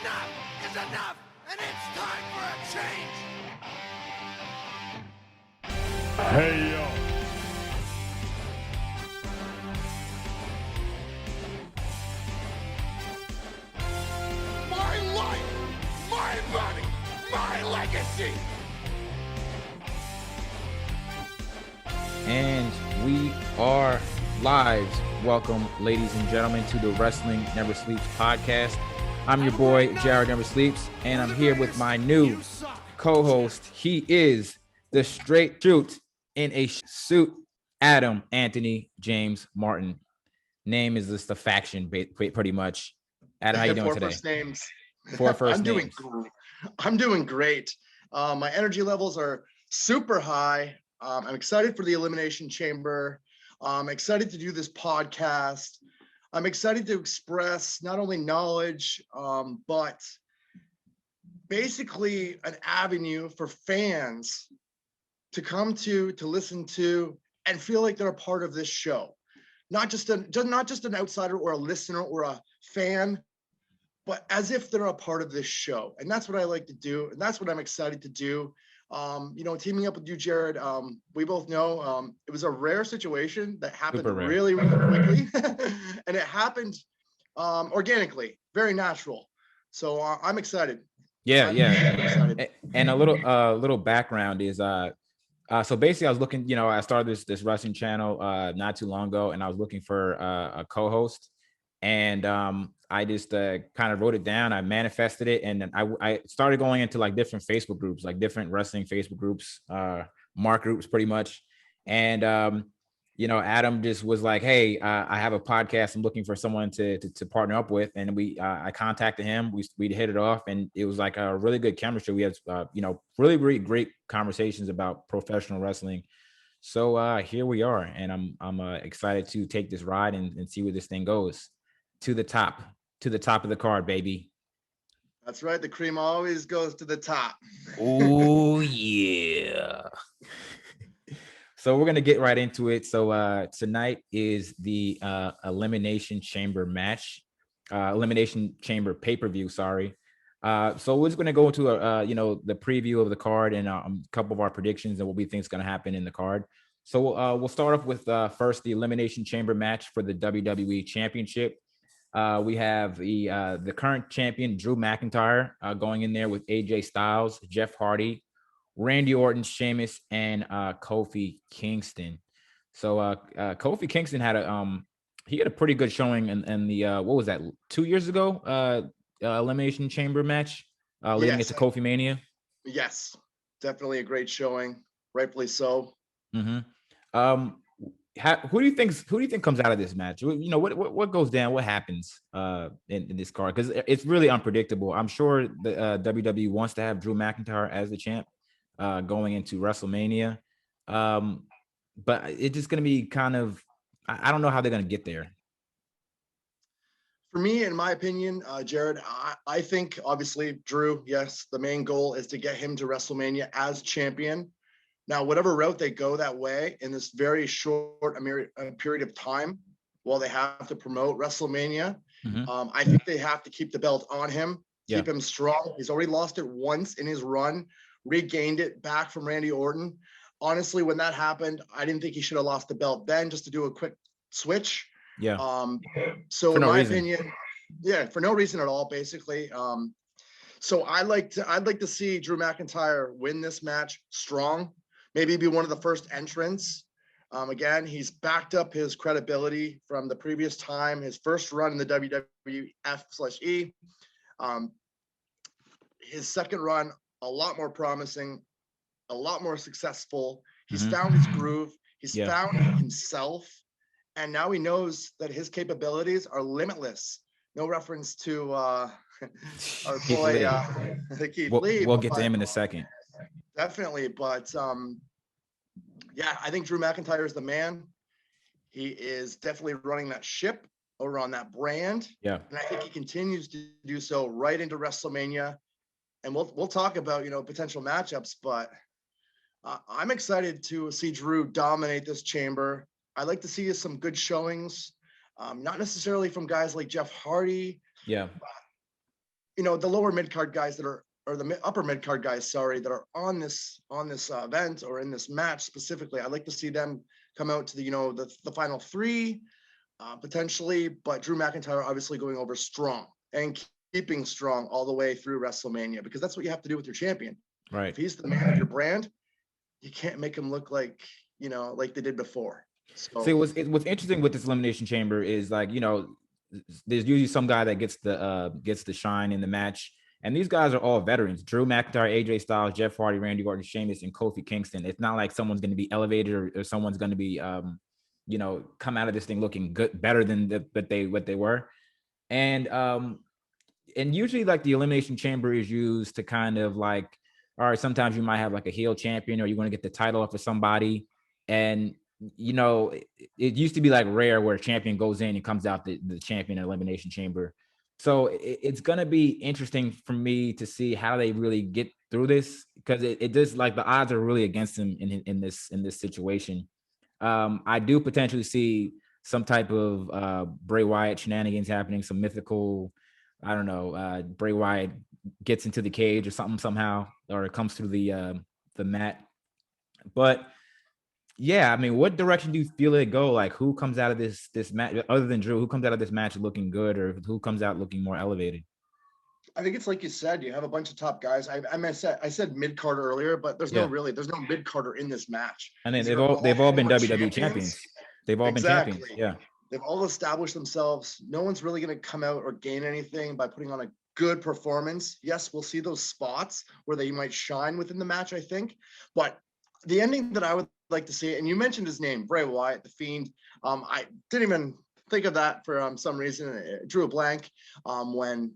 Enough is enough, and it's time for a change. Hey, yo. My life, my money, my legacy. And we are live. Welcome, ladies and gentlemen, to the Wrestling Never Sleeps podcast. I'm your boy, Jared Never Sleeps, and I'm here with my new co-host. He is the straight truth in a suit, Adam Anthony James Martin. Name is just the faction, pretty much. Adam, how you doing today? First names. Four first names. I'm doing great. My energy levels are super high. I'm excited for the Elimination Chamber. I'm excited to do this podcast. I'm excited to express not only knowledge, but basically an avenue for fans to come to listen to, and feel like they're a part of this show. Not just an outsider or a listener or a fan, but as if they're a part of this show. And that's what I like to do. And that's what I'm excited to do. Teaming up with you, Jared, we both know it was a rare situation that happened really, really quickly. And it happened organically, very natural. So I'm excited. Yeah. Excited. And a little background is so basically I was looking, I started this wrestling channel not too long ago, and I was looking for a co-host, and I just kind of wrote it down. I manifested it, and then I started going into like different Facebook groups, like different wrestling Facebook groups, mark groups pretty much. And Adam just was like, hey, I have a podcast I'm looking for someone to partner up with. And I contacted him. We hit it off, and it was like a really good chemistry. We had really, really great conversations about professional wrestling. So here we are, and I'm excited to take this ride and see where this thing goes. To the top of the card, baby. That's right. The cream always goes to the top. Oh yeah. So we're going to get right into it. So tonight is the Elimination Chamber match, Elimination Chamber pay-per-view, sorry. So we're just going to go into the preview of the card and a couple of our predictions and what we think is going to happen in the card. So we'll start off with first the Elimination Chamber match for the WWE Championship. We have the current champion, Drew McIntyre, going in there with AJ Styles, Jeff Hardy, Randy Orton, Sheamus, and Kofi Kingston. So Kofi Kingston had a pretty good showing in the what was that, 2 years ago? Elimination Chamber match, leading it to Kofi Mania. Yes, definitely a great showing, rightfully so. Mm-hmm. Who do you think comes out of this match? What goes down? What happens in this card? Because it's really unpredictable. I'm sure the WWE wants to have Drew McIntyre as the champ going into WrestleMania, but it's just going to be kind of, I don't know how they're going to get there. For me, in my opinion, Jared, I think obviously Drew, yes, the main goal is to get him to WrestleMania as champion. Now, whatever route they go that way in this very short period of time while they have to promote WrestleMania, I think they have to keep the belt on him, keep him strong. He's already lost it once in his run, regained it back from Randy Orton. Honestly, when that happened, I didn't think he should have lost the belt then, just to do a quick switch. Yeah. So in my opinion, for no reason at all, basically. So I'd like to see Drew McIntyre win this match strong. Maybe be one of the first entrants. Again, he's backed up his credibility from the previous time, his first run in the WWF/E. His second run, a lot more promising, a lot more successful. He's found his groove. He's found himself. And now he knows that his capabilities are limitless. No reference to our boy, Keith Lee. We'll get to him in a second. Definitely. But I think Drew McIntyre is the man. He is definitely running that ship over on that brand. Yeah. And I think he continues to do so right into WrestleMania. And we'll talk about, potential matchups, but I'm excited to see Drew dominate this chamber. I'd like to see some good showings, not necessarily from guys like Jeff Hardy. Yeah. the lower mid card guys that are, or the upper mid card guys, sorry, that are on this event or in this match specifically. I'd like to see them come out to the final three, potentially, but Drew McIntyre obviously going over strong and keeping strong all the way through WrestleMania, because that's what you have to do with your champion. Right. If he's the man of your brand, you can't make him look like, like they did before. So see, what's interesting with this Elimination Chamber is, like, there's usually some guy that gets the shine in the match. And these guys are all veterans: Drew McIntyre, AJ Styles, Jeff Hardy, Randy Orton, Sheamus, and Kofi Kingston. It's not like someone's going to be elevated or someone's going to be, come out of this thing looking good, better than what they were. And usually, like, the Elimination Chamber is used to kind of like, all right, sometimes you might have like a heel champion, or you want to get the title off of somebody. And, it used to be like rare where a champion goes in and comes out the champion in Elimination Chamber. So it's going to be interesting for me to see how they really get through this, because it does, like, the odds are really against them in this situation. I do potentially see some type of Bray Wyatt shenanigans happening, some mythical, I don't know, Bray Wyatt gets into the cage or something somehow, or it comes through the mat. But yeah, I mean, what direction do you feel it go? Like, who comes out of this match, other than Drew, who comes out of this match looking good, or who comes out looking more elevated? I think it's like you said, you have a bunch of top guys. I said mid card earlier, but there's no mid carder in this match. And then they've all been WWE champions. They've all been champions. Yeah. They've all established themselves. No one's really going to come out or gain anything by putting on a good performance. Yes, we'll see those spots where they might shine within the match, I think. But the ending that I would like to see, and you mentioned his name, Bray Wyatt, the Fiend. I didn't even think of that for some reason. It drew a blank when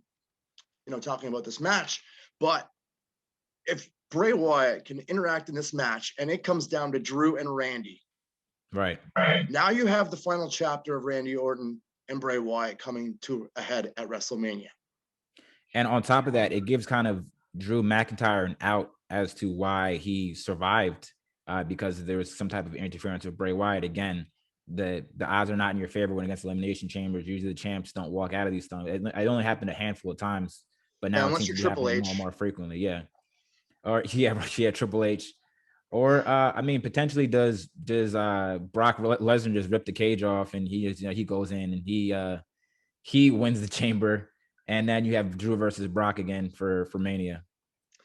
talking about this match. But if Bray Wyatt can interact in this match and it comes down to Drew and Randy, right, now you have the final chapter of Randy Orton and Bray Wyatt coming to a head at WrestleMania. And on top of that, it gives kind of Drew McIntyre an out as to why he survived, because there was some type of interference with Bray Wyatt. Again, the odds are not in your favor when against Elimination Chambers. Usually the champs don't walk out of these things. It only happened a handful of times, but now it seems to be happening more and more frequently. Yeah. Or Triple H. Or I mean, potentially does Brock Lesnar just rip the cage off and he goes in and he wins the chamber, and then you have Drew versus Brock again for Mania.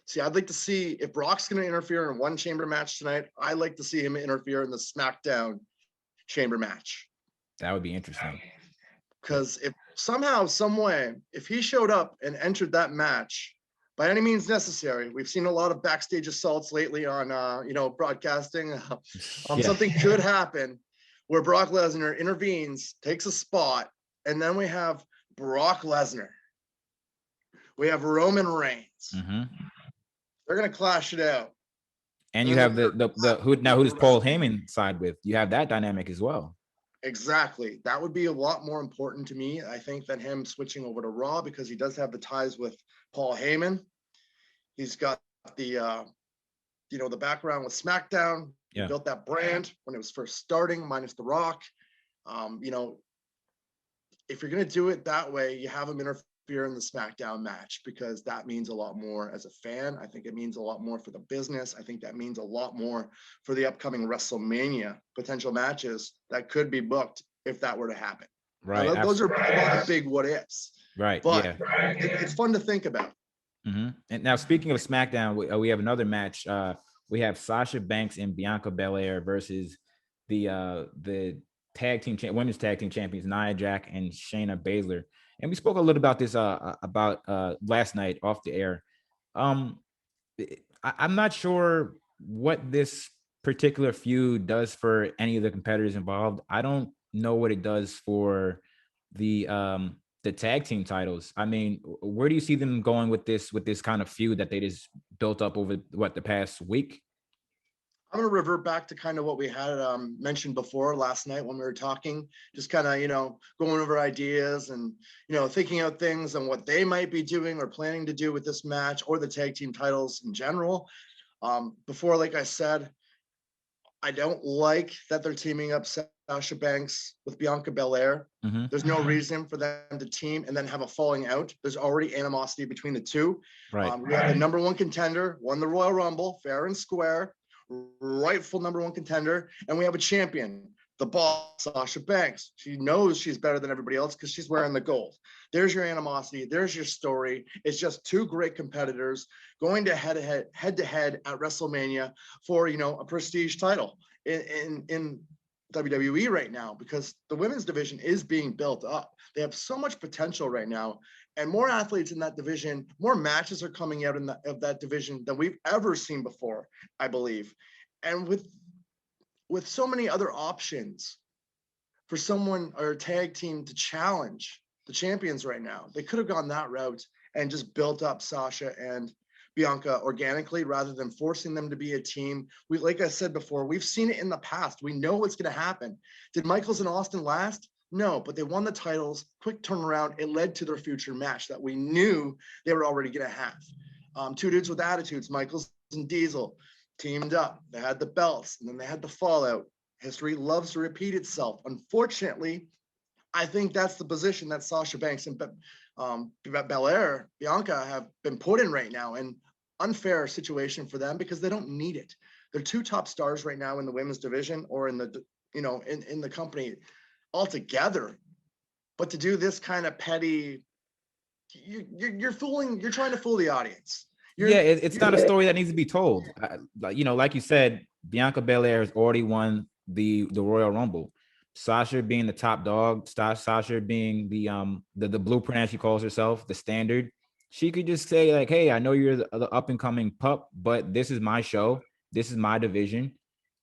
See, I'd like to see if Brock's going to interfere in one chamber match tonight. I'd like to see him interfere in the SmackDown chamber match. That would be interesting. Because if somehow, some way, if he showed up and entered that match by any means necessary, we've seen a lot of backstage assaults lately on, broadcasting. Something could happen where Brock Lesnar intervenes, takes a spot, and then we have Brock Lesnar. We have Roman Reigns. Mm-hmm. They're going to clash it out. And you have who does Paul Heyman side with? You have that dynamic as well. Exactly. That would be a lot more important to me, I think, than him switching over to Raw, because he does have the ties with Paul Heyman. He's got the background with SmackDown. Yeah. He built that brand when it was first starting, minus The Rock. If you're going to do it that way, you have him interfere in the SmackDown match, because that means a lot more as a fan. I think it means a lot more for the business. I think that means a lot more for the upcoming WrestleMania potential matches that could be booked if that were to happen. Right. Now, those are a lot of big what ifs. Right. But yeah. It's fun to think about. Mm-hmm. And now, speaking of SmackDown, we have another match. We have Sasha Banks and Bianca Belair versus the women's tag team champions Nia Jax and Shayna Baszler. And we spoke a little about this last night off the air. I'm not sure what this particular feud does for any of the competitors involved. I don't know what it does for the tag team titles. I mean, where do you see them going with this kind of feud that they just built up over the past week? I'm going to revert back to kind of what we had mentioned before last night when we were talking, just kind of, going over ideas and, thinking out things and what they might be doing or planning to do with this match or the tag team titles in general. Before, like I said, I don't like that they're teaming up Sasha Banks with Bianca Belair. Mm-hmm. There's no reason for them to team and then have a falling out. There's already animosity between the two. Right. We have the number one contender, won the Royal Rumble, fair and square, rightful number one contender, and we have a champion, the boss, Sasha Banks. She knows she's better than everybody else because she's wearing the gold. There's your animosity. There's your story. It's just two great competitors going to head to head at WrestleMania for, you know, a prestige title in WWE right now, because the women's division is being built up. They have so much potential right now, and more athletes in that division, more matches are coming out of that division than we've ever seen before, I believe. And with so many other options for someone or a tag team to challenge the champions right now, they could have gone that route and just built up Sasha and Bianca organically rather than forcing them to be a team. Like I said before, we've seen it in the past. We know what's going to happen. Did Michaels and Austin last? No, but they won the titles, quick turnaround. It led to their future match that we knew they were already going to have. Two dudes with attitudes, Michaels and Diesel, teamed up. They had the belts, and then they had the fallout. History loves to repeat itself. Unfortunately, I think that's the position that Sasha Banks and Belair, Bianca have been put in right now, and unfair situation for them because they don't need it. They're two top stars right now in the women's division or in the, you know, in the company altogether. But to do this kind of petty, you're trying to fool the audience. It's not a story that needs to be told. You know, like you said, Bianca Belair has already won the Royal Rumble. Sasha being the top dog, Sasha being the blueprint, as she calls herself, the standard. She could just say like, "Hey, I know you're the up and coming pup, but this is my show. This is my division."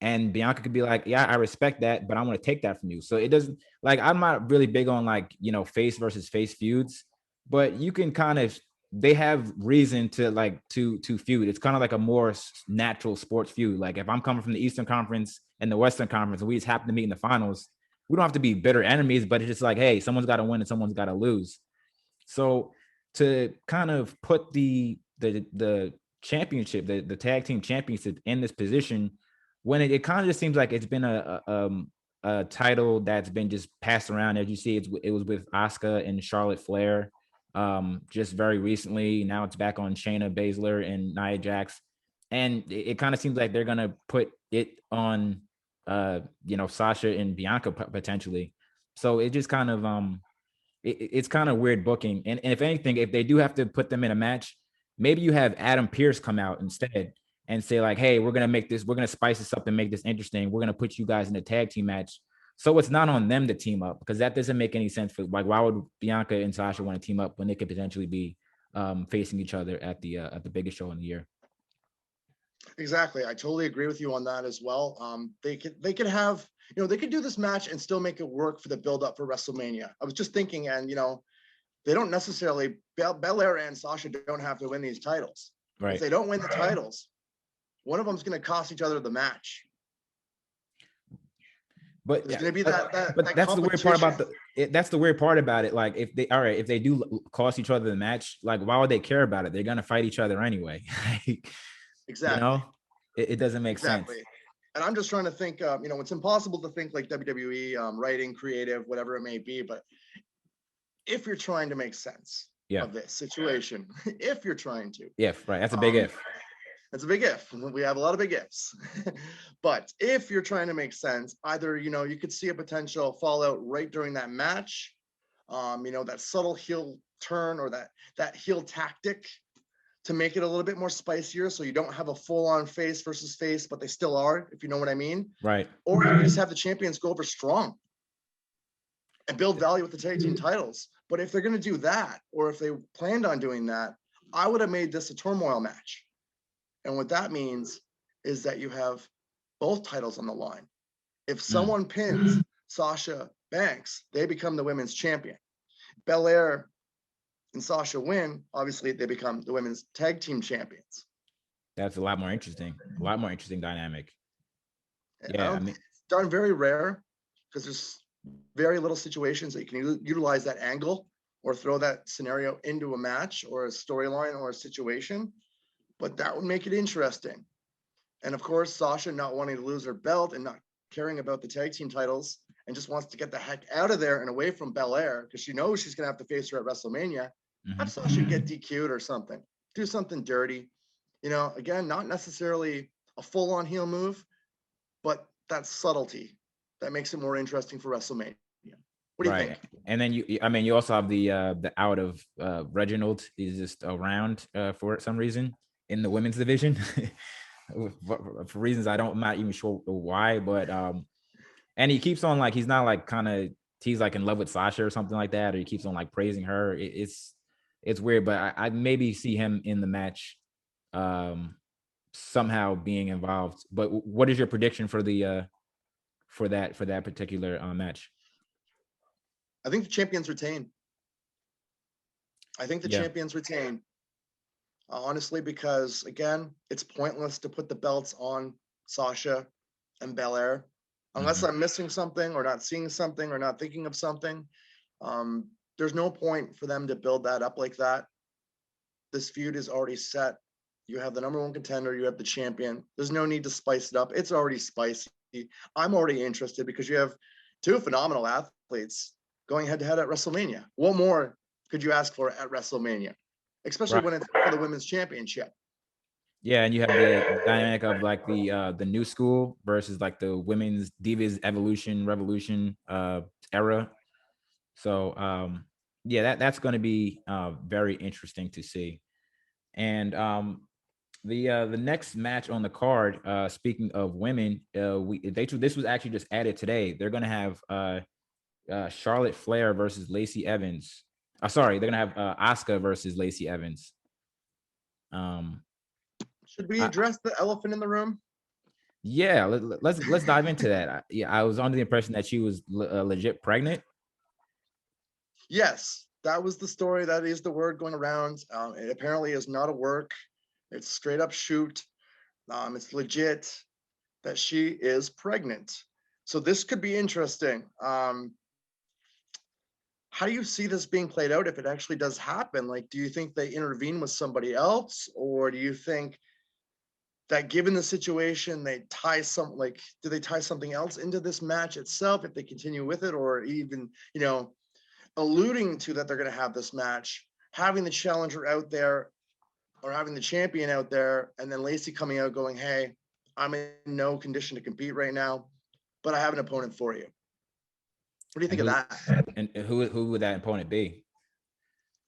And Bianca could be like, "Yeah, I respect that, but I want to take that from you." So it doesn't, like, I'm not really big on, like, you know, face versus face feuds, but you can kind of, they have reason to like to feud. It's kind of like a more natural sports feud. Like if I'm coming from the Eastern Conference and the Western Conference and we just happen to meet in the finals, we don't have to be bitter enemies, but it's just like, hey, someone's got to win and someone's got to lose. So to kind of put the championship, the tag team championship in this position, when it kind of just seems like it's been a title that's been just passed around. As you see, it was with Asuka and Charlotte Flair just very recently. Now it's back on Shayna Baszler and Nia Jax, and it kind of seems like they're gonna put it on you know, Sasha and Bianca potentially. So it just kind of it's kind of weird booking. And if anything, if they do have to put them in a match, maybe you have Adam Pearce come out instead and say like, hey, we're gonna spice this up and make this interesting. We're gonna put you guys in a tag team match. So it's not on them to team up, because that doesn't make any sense. For like, why would Bianca and Sasha want to team up when they could potentially be facing each other at the biggest show in the year? Exactly. I totally agree with you on that as well. They could have, you know, they could do this match and still make it work for the build up for WrestleMania. I was just thinking, and you know, they don't necessarily, Belair and Sasha don't have to win these titles. Right. If they don't win the titles, one of them's going to cost each other the match. But there's going to be that. But that's the weird part about that's the weird part about it. Like if they do cost each other the match, like why would they care about it? They're going to fight each other anyway. Exactly. You know, it doesn't make sense. And I'm just trying to think, you know, it's impossible to think like WWE, writing, creative, whatever it may be. But if you're trying to make sense of this situation, if you're trying to. If, right. That's a big if. That's a big if. We have a lot of big ifs. But if you're trying to make sense, either, you know, you could see a potential fallout right during that match, you know, that subtle heel turn or that heel tactic to make it a little bit more spicier, so you don't have a full-on face versus face, but they still are, if you know what I mean. Right. Or you just have the champions go over strong and build value with the tag team titles. But if they're going to do that, or if they planned on doing that, I would have made this a turmoil match. And what that means is that you have both titles on the line. If someone pins Sasha Banks, they become the women's champion. Belair and Sasha win, obviously they become the women's tag team champions. That's a lot more interesting. A lot more interesting dynamic. Yeah, I mean, it's done very rare because there's very little situations that you can utilize that angle or throw that scenario into a match or a storyline or a situation. But that would make it interesting. And of course, Sasha not wanting to lose her belt and not caring about the tag team titles and just wants to get the heck out of there and away from Belair because she knows she's going to have to face her at WrestleMania. Have Sasha get DQ'd or something. Do something dirty. You know, again, not necessarily a full-on heel move, but that subtlety that makes it more interesting for WrestleMania. What do you think? And then you also have the out of Reginald is just around for some reason in the women's division. For reasons I'm not even sure why, but and he keeps on like he's not like kind of he's like in love with Sasha or something like that, or he keeps on like praising her. It's weird, but I maybe see him in the match somehow being involved. But what is your prediction for the for that particular match? I think the champions retain. Champions retain. Honestly, because again, it's pointless to put the belts on Sasha and Belair unless I'm missing something or not seeing something or not thinking of something. There's no point for them to build that up like that. This feud is already set. You have the number one contender, you have the champion. There's no need to spice it up. It's already spicy. I'm already interested because you have two phenomenal athletes going head to head at WrestleMania. What more could you ask for at WrestleMania? Especially when it's for the women's championship. Yeah, and you have the dynamic of like the new school versus like the women's Divas Evolution Revolution era. So yeah, that's going to be very interesting to see. And the next match on the card, speaking of women, this was actually just added today. They're going to have Charlotte Flair versus Lacey Evans. Sorry, they're going to have Asuka versus Lacey Evans. Should we address the elephant in the room? Yeah, let's dive into that. I was under the impression that she was legit pregnant. Yes, that was the story. That is the word going around. It apparently is not a work. It's straight up shoot. It's legit that she is pregnant. So this could be interesting. How do you see this being played out if it actually does happen? Like, do you think they intervene with somebody else, or do you think that given the situation, they tie do they tie something else into this match itself if they continue with it, or even, alluding to that they're going to have this match, having the challenger out there or having the champion out there, and then Lacey coming out going, hey, I'm in no condition to compete right now, but I have an opponent for you. What do you think of that? And who would that opponent be?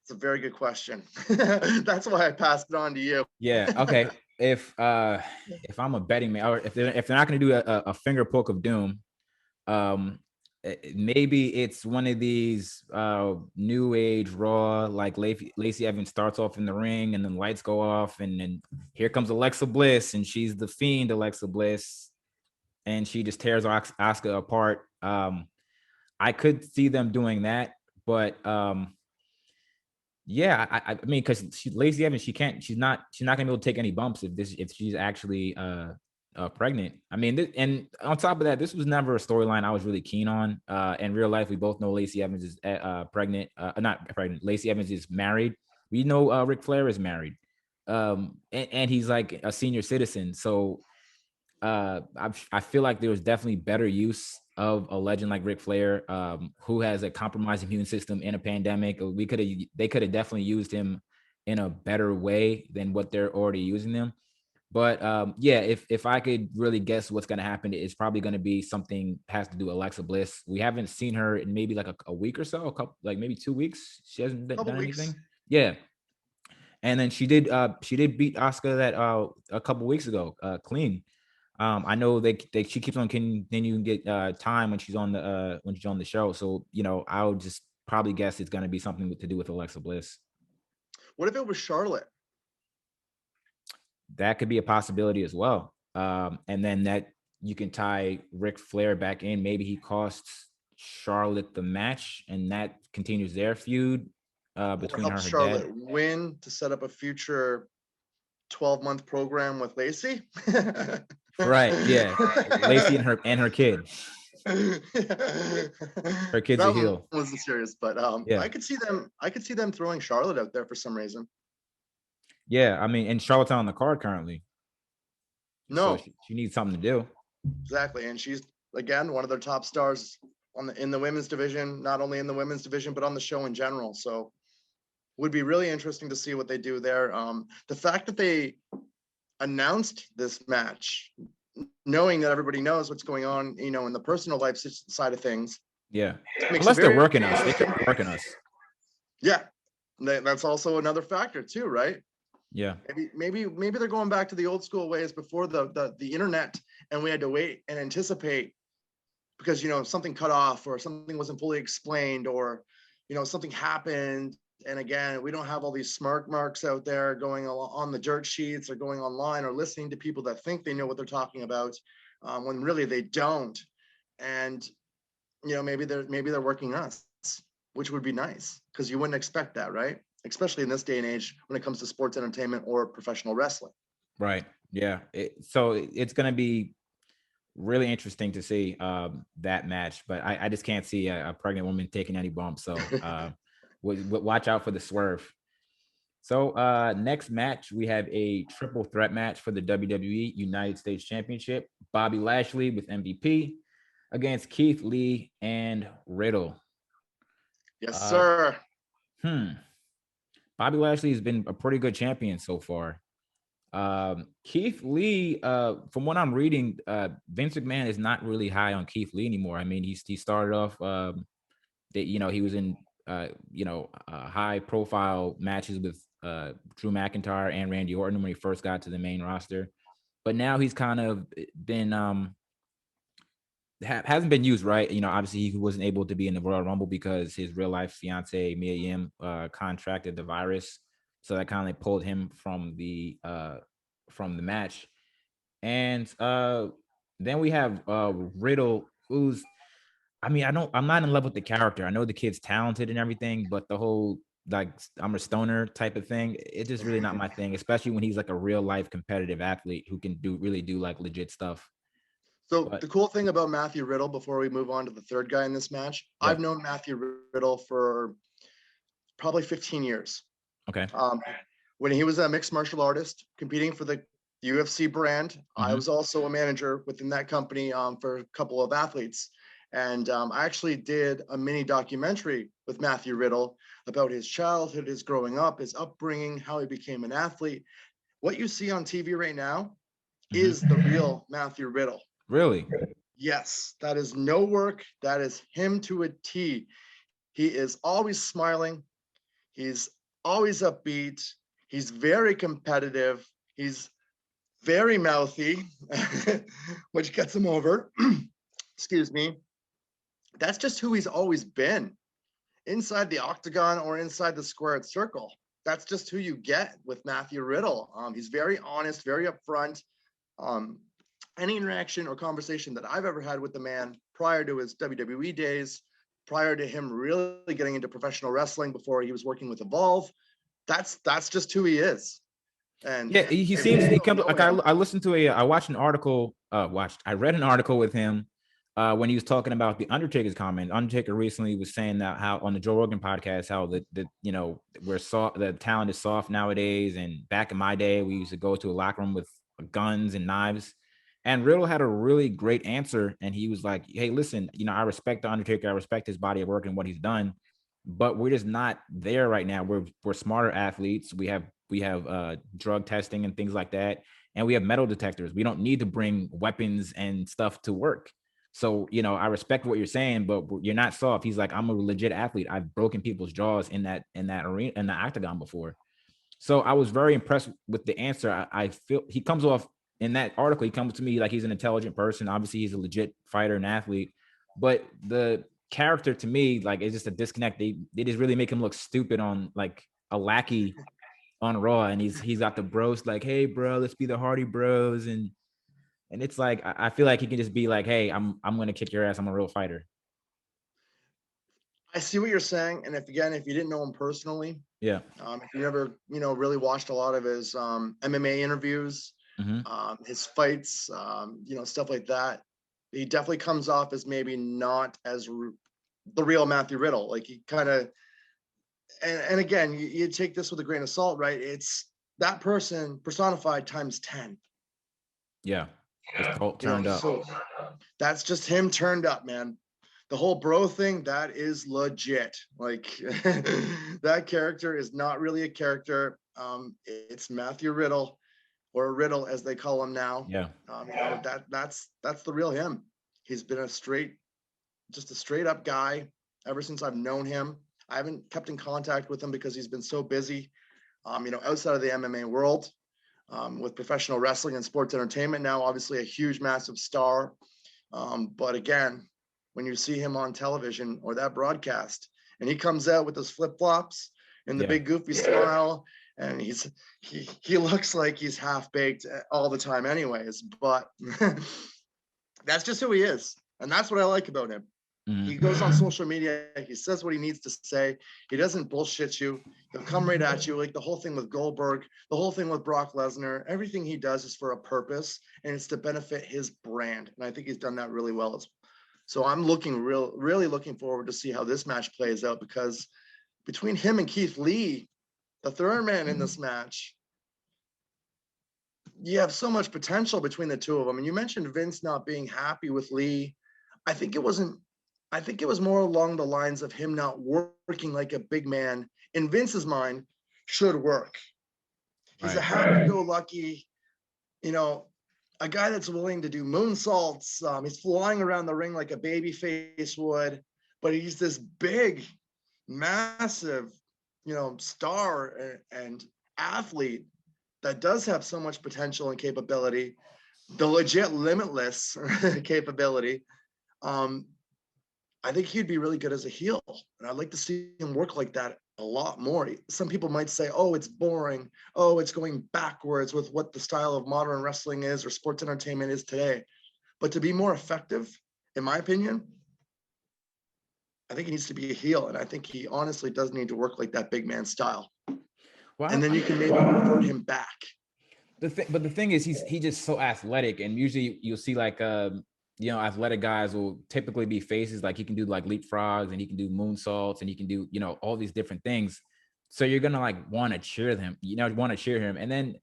It's a very good question. That's why I passed it on to you. Yeah. Okay. If I'm a betting man, or if they're not going to do a finger poke of doom, maybe it's one of these new age Raw, like Lacey Evans starts off in the ring and then lights go off and then here comes Alexa Bliss and she's the Fiend Alexa Bliss and she just tears Asuka apart. I could see them doing that, but yeah, I mean, because Lacey Evans, she's not gonna be able to take any bumps if she's actually pregnant. I mean, and on top of that, this was never a storyline I was really keen on. In real life, we both know Lacey Evans is pregnant. Not pregnant. Lacey Evans is married. We know Ric Flair is married, and he's like a senior citizen. So I feel like there was definitely better use of a legend like Ric Flair, who has a compromised immune system in a pandemic. They could have definitely used him in a better way than what they're already using them. But yeah, if I could really guess what's going to happen, it's probably going to be something has to do with Alexa Bliss. We haven't seen her in maybe like a week or so, like maybe 2 weeks. She hasn't done anything. Yeah. And then she did beat Asuka that a couple weeks ago, clean. I know she keeps on continuing to get time when she's on the show. So I would just probably guess it's going to be something to do with Alexa Bliss. What if it was Charlotte? That could be a possibility as well. And then that you can tie Ric Flair back in. Maybe he costs Charlotte the match, and that continues their feud between her and Charlotte win to set up a future 12-month program with Lacey. Right. Yeah. Lacey and her kid. Her kid's a heel. Wasn't serious, but yeah. I could see them throwing Charlotte out there for some reason. Yeah, I mean, and Charlotte's on the card currently. So No, she needs something to do. exactly. And she's again one of their top stars in the women's division, not only in the women's division, but on the show in general. So would be really interesting to see what they do there. The fact that they announced this match, knowing that everybody knows what's going on, in the personal life side of things. Yeah. Makes Unless it they're very working us. They could be working us. Yeah, that's also another factor too, right? Yeah. Maybe they're going back to the old school ways before the internet, and we had to wait and anticipate because something cut off or something wasn't fully explained, or something happened. And again, we don't have all these smart marks out there going on the dirt sheets or going online or listening to people that think they know what they're talking about, when really they don't. And maybe they're working us, which would be nice because you wouldn't expect that, right? Especially in this day and age when it comes to sports entertainment or professional wrestling. Right. Yeah. So it's going to be really interesting to see that match, but I just can't see a pregnant woman taking any bumps. So watch out for the swerve. So next match, we have a triple threat match for the WWE United States Championship. Bobby Lashley with MVP against Keith Lee and Riddle. Yes, sir. Bobby Lashley has been a pretty good champion so far. Keith Lee, from what I'm reading, Vince McMahon is not really high on Keith Lee anymore. I mean, he started off that he was in high profile matches with Drew McIntyre and Randy Orton when he first got to the main roster, but now he's kind of been hasn't been used right. Obviously he wasn't able to be in the Royal Rumble because his real life fiance Mia Yim contracted the virus, so that kind of pulled him from the match. And then we have Riddle, who's, I'm not in love with the character. I know the kid's talented and everything, but the whole like I'm a stoner type of thing, it's just really not my thing, especially when he's like a real life competitive athlete who can really do like legit stuff. So But the cool thing about Matthew Riddle, before we move on to the third guy in this match, yeah. I've known Matthew Riddle for probably 15 years. Okay. When he was a mixed martial artist competing for the UFC brand, I was also a manager within that company for a couple of athletes. And I actually did a mini documentary with Matthew Riddle about his childhood, his growing up, his upbringing, how he became an athlete. What you see on TV right now is the real Matthew Riddle. Really? Yes, that is no work. That is him to a T. He is always smiling. He's always upbeat. He's very competitive. He's very mouthy, which gets him over. Excuse me. That's just who he's always been. Inside the octagon or inside the squared circle, that's just who you get with Matthew Riddle. He's very honest, very upfront. Any interaction or conversation that I've ever had with the man prior to his WWE days, prior to him really getting into professional wrestling before he was working with Evolve, that's just who he is. And yeah, he seems he comes like I listened to I watched an article, I read an article with him when he was talking about the Undertaker's comment. Undertaker recently was saying that how on the Joe Rogan podcast, how we're soft, the talent is soft nowadays, and back in my day we used to go to a locker room with guns and knives. And Riddle had a really great answer, and he was like, "Hey, listen, I respect the Undertaker, I respect his body of work and what he's done, but we're just not there right now. We're smarter athletes. We have drug testing and things like that, and we have metal detectors. We don't need to bring weapons and stuff to work. So I respect what you're saying, but you're not soft." He's like, "I'm a legit athlete. I've broken people's jaws in that arena, in the octagon before." So I was very impressed with the answer. I feel he comes off in that article, he comes to me like he's an intelligent person. Obviously, he's a legit fighter and athlete, but the character to me, like, it's just a disconnect. They just really make him look stupid on like a lackey on Raw, and he's got the bros like, "Hey, bro, let's be the Hardy Bros," and it's like I feel like he can just be like, "Hey, I'm gonna kick your ass. I'm a real fighter." I see what you're saying, and if you didn't know him personally, yeah, if you never really watched a lot of his MMA interviews, his fights, stuff like that, he definitely comes off as maybe not as the real Matthew Riddle. Like he kind of, and again, you take this with a grain of salt, right? It's that person personified times 10. Yeah, it's all You know, turned up. so that's just him turned up, man. The whole bro thing, that is legit. Like that character is not really a character. It's Matthew Riddle, or Riddle as they call him now. Yeah. You know, that's the real him. He's been just a straight up guy ever since I've known him. I haven't kept in contact with him because he's been so busy, you know, outside of the MMA world, with professional wrestling and sports entertainment now, obviously a huge, massive star. But again, when you see him on television or that broadcast, and he comes out with those flip flops and the big goofy smile, and he looks like he's half baked all the time, anyways. But that's just who he is, and that's what I like about him. He goes on social media, he says what he needs to say. He doesn't bullshit you. He'll come right at you, like the whole thing with Goldberg, the whole thing with Brock Lesnar. Everything he does is for a purpose, and it's to benefit his brand. And I think he's done that really well. So I'm really looking forward to see how this match plays out, because between him and Keith Lee, the third man in this match, you have so much potential between the two of them. And you mentioned Vince not being happy with Lee. I think it was more along the lines of him not working like a big man in Vince's mind should work. He's a happy-go-lucky, you know, a guy that's willing to do moonsaults. He's flying around the ring like a baby face would, but he's this big, massive, you know, star and athlete that does have so much potential and capability, the legit limitless capability. I think he'd be really good as a heel, and I'd like to see him work like that a lot more. Some people might say, oh, it's boring. Oh, it's going backwards with what the style of modern wrestling is or sports entertainment is today. But to be more effective, in my opinion, I think he needs to be a heel, and I think he honestly does need to work like that big man style. Well, and then you can maybe revert him back. But the thing is, he's just so athletic, and usually you'll see like you know, athletic guys will typically be faces. Like he can do like leapfrogs, and he can do moonsaults, and he can do, you know, all these different things. So you're gonna like want to cheer them, you know, want to cheer him. And then,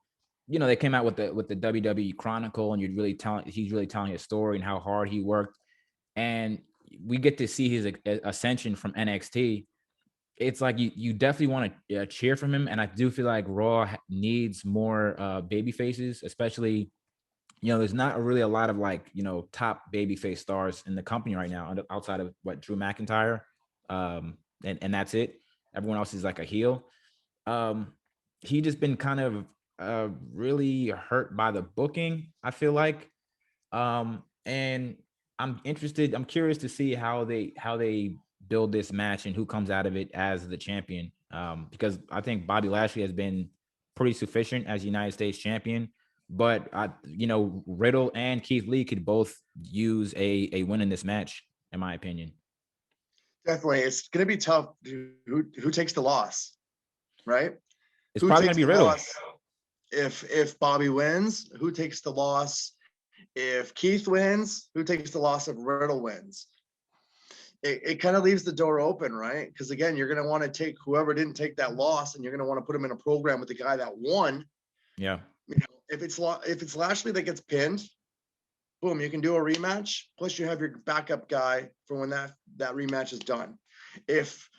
you know, they came out with the WWE Chronicle, and he's really telling his story and how hard he worked. And we get to see his ascension from NXT. It's like you definitely want to cheer from him. And I do feel like Raw needs more baby faces, especially, you know, there's not really a lot of like, you know, top babyface stars in the company right now outside of Drew McIntyre. And that's it. Everyone else is like a heel. He just been kind of really hurt by the booking, I feel like. And I'm curious to see how they build this match and who comes out of it as the champion. Because I think Bobby Lashley has been pretty sufficient as United States champion. But you know, Riddle and Keith Lee could both use a win in this match, in my opinion. Definitely, it's going to be tough. Who takes the loss, right? It's probably going to be Riddle. If Bobby wins, who takes the loss? If Keith wins, who takes the loss if Riddle wins? It kind of leaves the door open, right? Because again, you're going to want to take whoever didn't take that loss, and you're going to want to put him in a program with the guy that won. Yeah. You know, if it's Lashley that gets pinned, boom, you can do a rematch. Plus, you have your backup guy for when that rematch is done. If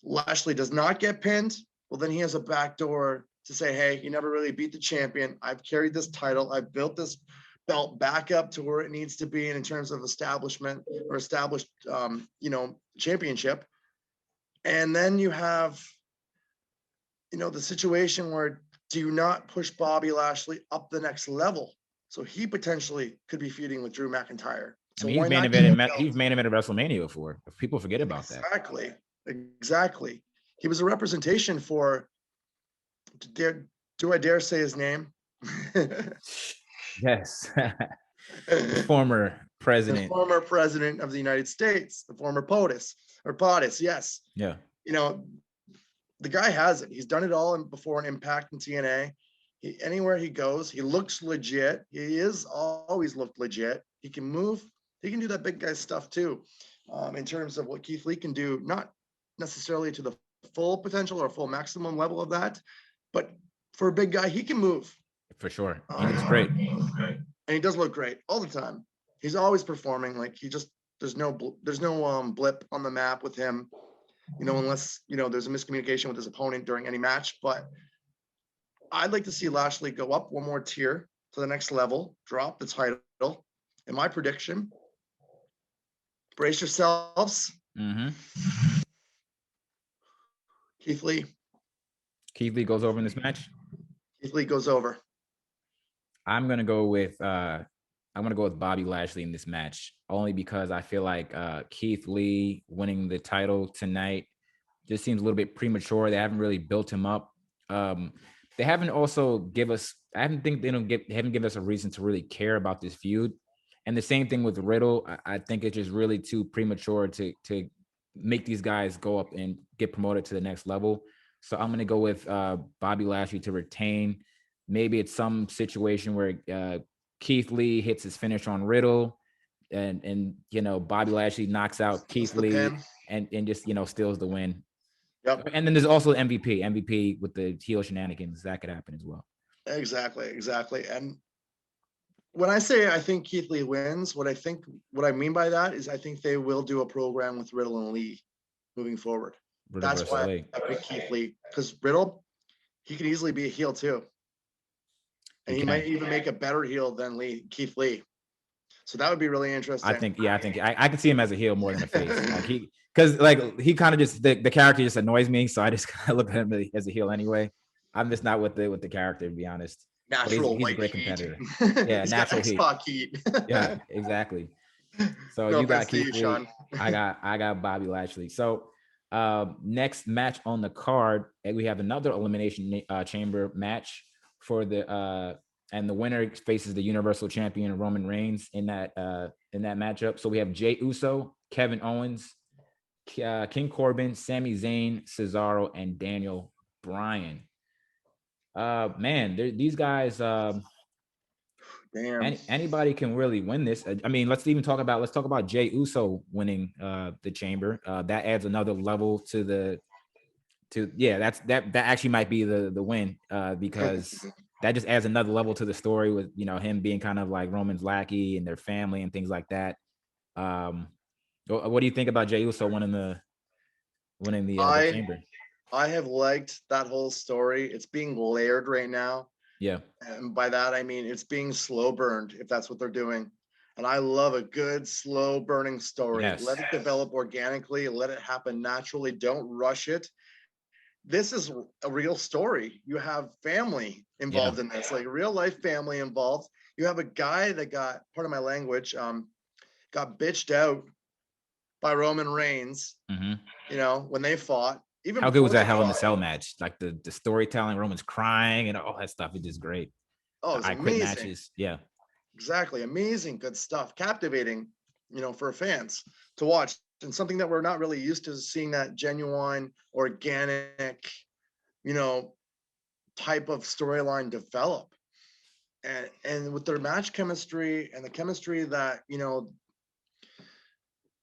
Lashley does not get pinned, well, then he has a backdoor to say, hey, you never really beat the champion. I've carried this title. I've built this belt back up to where it needs to be in terms of establishment or established, you know, championship. And then you have, you know, the situation where do you not push Bobby Lashley up the next level? So he potentially could be feuding with Drew McIntyre. So I mean, he's main evented WrestleMania before. If people forget about that. Exactly. He was a representation for, do I dare say his name? Yes. The former president. The former president of the United States, the former POTUS, yes. Yeah. You know, the guy has it. He's done it all before in Impact and TNA. Anywhere he goes, he looks legit. He is always looked legit. He can move. He can do that big guy stuff too, in terms of what Keith Lee can do, not necessarily to the full potential or full maximum level of that, but for a big guy, he can move. For sure. He looks great. and he does look great all the time. He's always performing. Like there's no blip on the map with him, unless there's a miscommunication with his opponent during any match. But I'd like to see Lashley go up one more tier to the next level, drop the title. And my prediction, brace yourselves. Mm-hmm. Keith Lee. Keith Lee goes over in this match. Keith Lee goes over. I'm gonna go with Bobby Lashley in this match, only because I feel like Keith Lee winning the title tonight just seems a little bit premature. They haven't really built him up. They haven't also give us. I haven't think they haven't given us a reason to really care about this feud. And the same thing with Riddle. I think it's just really too premature to make these guys go up and get promoted to the next level. So I'm going to go with Bobby Lashley to retain. Maybe it's some situation where Keith Lee hits his finish on Riddle, and Bobby Lashley knocks out Keith Lee and just steals the win. Yep. And then there's also MVP with the heel shenanigans. That could happen as well. Exactly. And when I say I think Keith Lee wins, what I mean by that is I think they will do a program with Riddle and Lee moving forward. Riddle That's why I pick Keith Lee, because Riddle, he can easily be a heel too. And he might even make a better heel than Keith Lee. So that would be really interesting. I think I can see him as a heel more than a face. He kind of just the character just annoys me, so I just kind of look at him as a heel anyway. I'm just not with the character, to be honest. Natural he's a great competitor. Yeah, natural heat. Yeah, exactly. So you got Keith Lee. Sean. I got Bobby Lashley. So next match on the card, we have another Elimination Chamber match for the and the winner faces the Universal Champion Roman Reigns in that matchup. So we have Jey Uso, Kevin Owens, King Corbin, Sami Zayn, Cesaro, and Daniel Bryan. Man, these guys. Damn. Anybody can really win this. I mean, let's talk about Jey Uso winning the Chamber. That adds another level that actually might be the win because that just adds another level to the story with him being kind of like Roman's lackey and their family and things like that. What do you think about Jey Uso winning the Chamber? I have liked that whole story. It's being layered right now. Yeah. And by that, I mean, it's being slow burned, if that's what they're doing. And I love a good, slow burning story. Yes. Let it develop organically. Let it happen naturally. Don't rush it. This is a real story. You have family involved in this, like real life family involved. You have a guy that got, pardon my language, got bitched out by Roman Reigns, when they fought. Even how good was that Hell in a Cell match? Like the storytelling, Roman's crying and all that stuff. It's just great. Oh, it's amazing. Matches. Yeah. Exactly. Amazing. Good stuff. Captivating, for fans to watch. And something that we're not really used to is seeing that genuine, organic, type of storyline develop. And with their match chemistry and the chemistry that,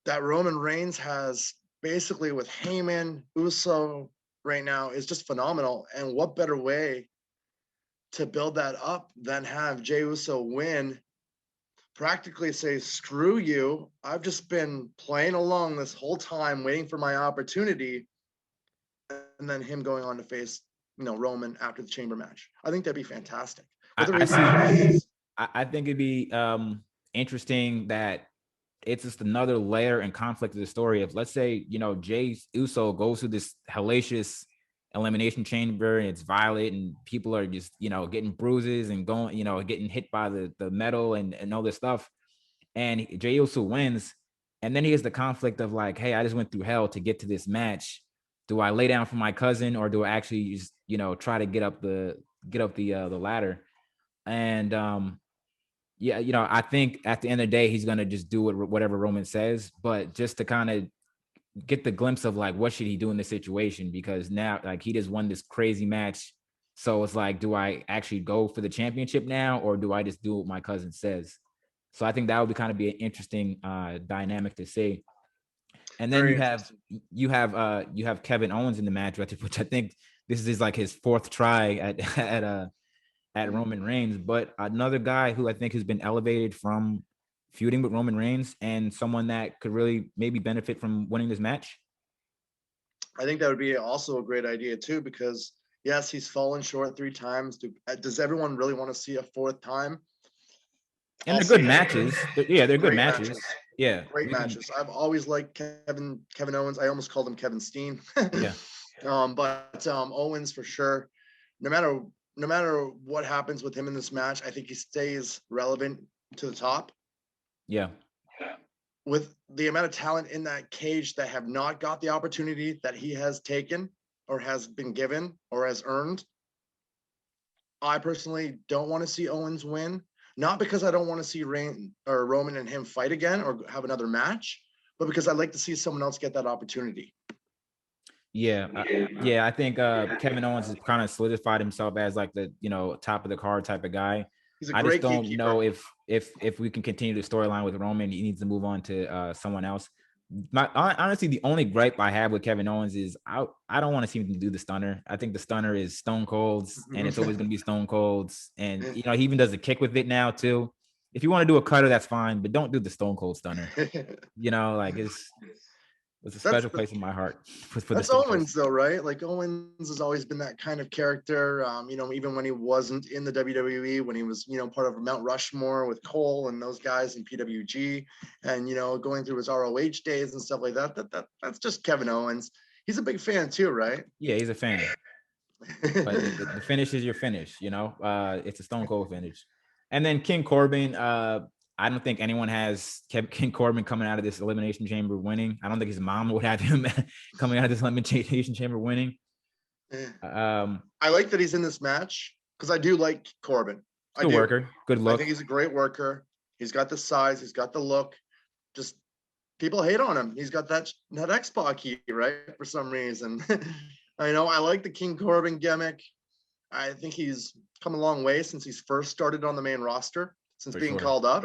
that Roman Reigns has basically with Heyman, Uso right now is just phenomenal. And what better way to build that up than have Jey Uso win, practically say, screw you. I've just been playing along this whole time, waiting for my opportunity. And then him going on to face, Roman after the Chamber match. I think that'd be fantastic. I think it'd be interesting that it's just another layer and conflict of the story of, let's say, Jey Uso goes through this hellacious elimination chamber and it's violent and people are just, getting bruises and going, getting hit by the metal and all this stuff. And Jey Uso wins. And then he has the conflict of like, hey, I just went through hell to get to this match. Do I lay down for my cousin or do I actually just, try to get up the ladder? And, I think at the end of the day, he's going to just do whatever Roman says, but just to kind of get the glimpse of like, what should he do in this situation? Because now like he just won this crazy match. So it's like, do I actually go for the championship now? Or do I just do what my cousin says? So I think that would be kind of be an interesting dynamic to see. And then you have Kevin Owens in the match, which I think this is like his fourth try at Roman Reigns, but another guy who I think has been elevated from feuding with Roman Reigns and someone that could really maybe benefit from winning this match. I think that would be also a great idea too, because yes, he's fallen short 3 times. Does everyone really want to see a 4th time? And they're good matches. They're good Great matches. Yeah, Great matches. I've always liked Kevin Owens. I almost called him Kevin Steen. Yeah. But Owens for sure. No matter what happens with him in this match, I think he stays relevant to the top. Yeah. With the amount of talent in that cage that have not got the opportunity that he has taken or has been given or has earned, I personally don't want to see Owens win. Not because I don't want to see Roman and him fight again or have another match, but because I'd like to see someone else get that opportunity. Yeah, I think Kevin Owens has kind of solidified himself as like the top of the card type of guy. I just don't know if we can continue the storyline with Roman. He needs to move on to someone else. Honestly, the only gripe I have with Kevin Owens is I don't want to see him do the stunner. I think the stunner is Stone Cold's, and it's always going to be Stone Cold's. And he even does a kick with it now too. If you want to do a cutter, that's fine, but don't do the Stone Cold stunner. Like it's a special place in my heart. That's Owens though, right? Like Owens has always been that kind of character. Even when he wasn't in the WWE, when he was, part of Mount Rushmore with Cole and those guys in PWG, and going through his ROH days and stuff like that. That's just Kevin Owens. He's a big fan too, right? Yeah, he's a fan. But the finish is your finish. It's a Stone Cold finish. And then King Corbin. I don't think anyone has kept King Corbin coming out of this Elimination Chamber winning. I don't think his mom would have him coming out of this Elimination Chamber winning. I like that he's in this match because I do like Corbin. Good worker, good look. I think he's a great worker. He's got the size, he's got the look. Just people hate on him. He's got that X-Pac key, right? For some reason. I like the King Corbin gimmick. I think he's come a long way since he's first started on the main roster. Since being called up,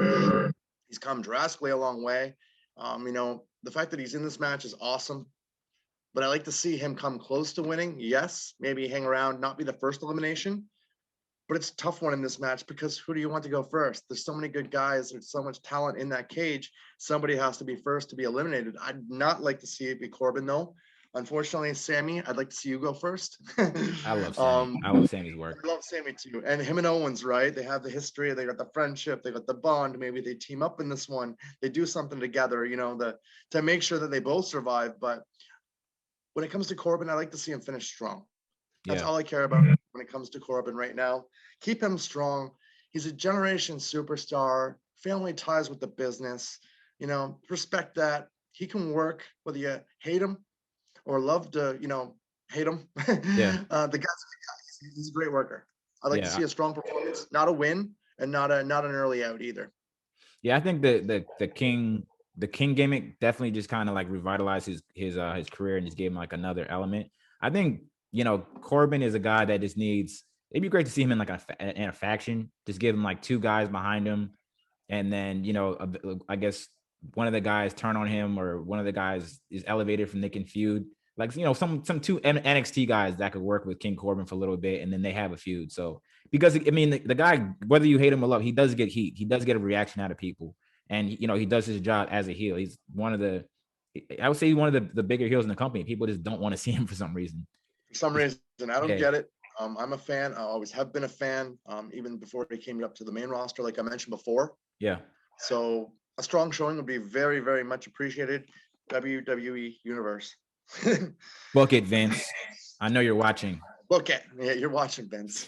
he's come drastically a long way. The fact that he's in this match is awesome, but I like to see him come close to winning. Yes, maybe hang around, not be the first elimination, but it's a tough one in this match because who do you want to go first? There's so many good guys. There's so much talent in that cage. Somebody has to be first to be eliminated. I'd not like to see it be Corbin though. Unfortunately, Sammy, I'd like to see you go first. I love Sammy. I love Sammy's work. I love Sammy too. And him and Owens, right? They have the history. They got the friendship. They got the bond. Maybe they team up in this one. They do something together, to make sure that they both survive. But when it comes to Corbin, I like to see him finish strong. That's all I care about when it comes to Corbin right now. Keep him strong. He's a generation superstar. Family ties with the business. Respect that. He can work whether you hate him or love to, hate him. Yeah. The guy's he's a great worker. I'd like to see a strong performance, not a win, and not an early out either. Yeah, I think the King gimmick definitely just kind of like revitalized his career and just gave him like another element. I think Corbin is a guy that just needs. It'd be great to see him in like in a faction. Just give him like 2 guys behind him, and then I guess one of the guys turn on him or one of the guys is elevated from they can feud. Like, some 2 NXT guys that could work with King Corbin for a little bit, and then they have a feud. So, because the guy, whether you hate him or love, he does get heat. He does get a reaction out of people, and he does his job as a heel. He's one of the, I would say, he's one of the bigger heels in the company. People just don't want to see him for some reason. For some reason, I don't get it. I'm a fan. I always have been a fan, even before they came up to the main roster, like I mentioned before. Yeah. So a strong showing would be very, very much appreciated. WWE Universe. Book it, Vince. I know you're watching. Book it. Yeah, you're watching, Vince.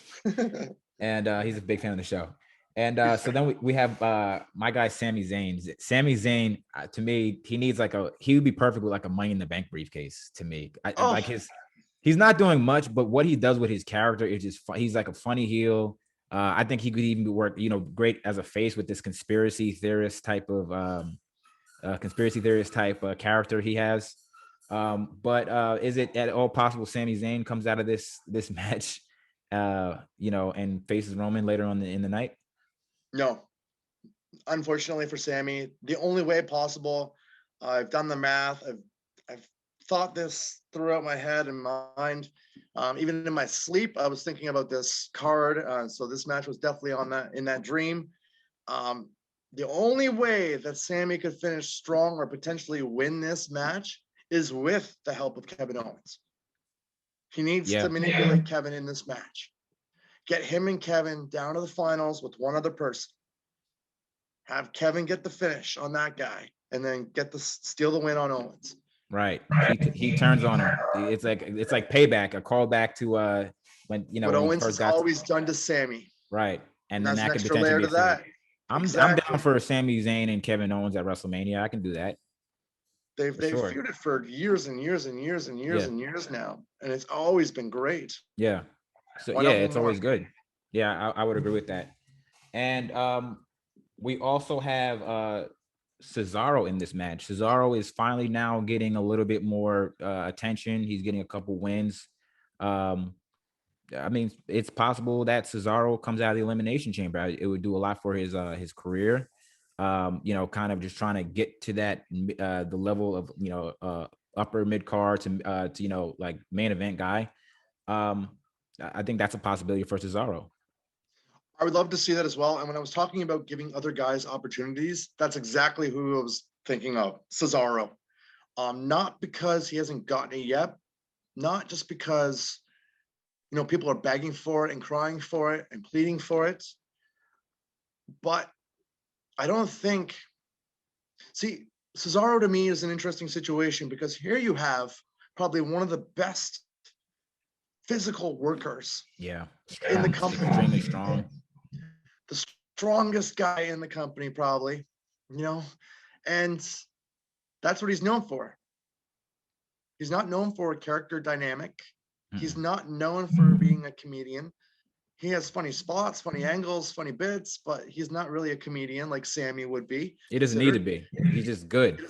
And he's a big fan of the show. And so then we have my guy Sami Zayn. Sami Zayn, to me, he would be perfect with like a Money in the Bank briefcase. To me, he's not doing much, but what he does with his character is just he's like a funny heel. I think he could even work, great as a face with this conspiracy theorist type character he has. But is it at all possible Sami Zayn comes out of this match, and faces Roman later on in the night? No, unfortunately for Sammy, the only way possible. I've done the math. I've thought this throughout my head and mind. Even in my sleep, I was thinking about this card. So this match was definitely in that dream. The only way that Sammy could finish strong or potentially win this match is with the help of Kevin Owens. He needs to manipulate Kevin in this match. Get him and Kevin down to the finals with one other person. Have Kevin get the finish on that guy, and then steal the win on Owens. Right. He turns on him. It's like payback, a callback to when what Owens has always done to Sammy. Right. And then that's that an could extra layer to that. I'm down for Sami Zayn and Kevin Owens at WrestleMania. I can do that. They've feuded for years and years and years and years and years now, and it's always been great. Yeah. So it's always good. Yeah, I would agree with that. And we also have Cesaro in this match. Cesaro is finally now getting a little bit more attention. He's getting a couple wins. I mean, it's possible that Cesaro comes out of the Elimination Chamber. It would do a lot for his career. Kind of just trying to get to that the level of upper mid card to like main event guy. I think that's a possibility for Cesaro. I would love to see that as well. And when I was talking about giving other guys opportunities, that's exactly who I was thinking of, Cesaro. Not because he hasn't gotten it yet, not just because people are begging for it and crying for it and pleading for it, but I don't think. See, Cesaro to me is an interesting situation because here you have probably one of the best physical workers. In the company. Extremely strong. The strongest guy in the company, probably, and that's what he's known for. He's not known for a character dynamic. He's not known for being a comedian. He has funny spots, funny angles, funny bits, but he's not really a comedian like Sammy would be. He doesn't need to be. He's just good.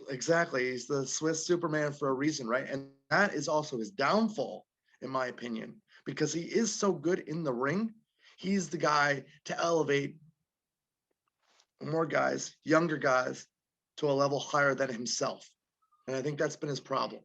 Exactly. He's the Swiss Superman for a reason, right? And that is also his downfall, in my opinion, because he is so good in the ring. He's the guy to elevate more guys, younger guys, to a level higher than himself. And I think that's been his problem.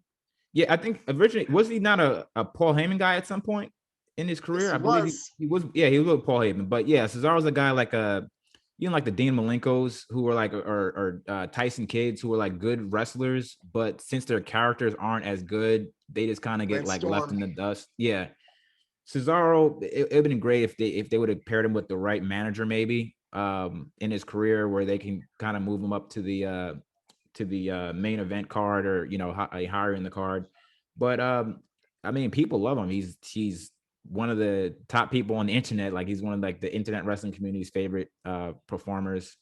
Yeah, I think originally, was he not a Paul Heyman guy at some point in his career? Yes, I believe he was. Yeah, he was with Paul Heyman. But yeah, Cesaro's a guy like like the Dean Malenkos who were like, or Tyson Kids who were like good wrestlers, but since their characters aren't as good, they just kind of get like left in the dust. Yeah. Cesaro, it would have been great if they would have paired him with the right manager, maybe in his career, where they can kind of move him up to the main event card, or higher in the card. But I mean, people love him. He's one of the top people on the internet. Like, he's one of like the internet wrestling community's favorite performers,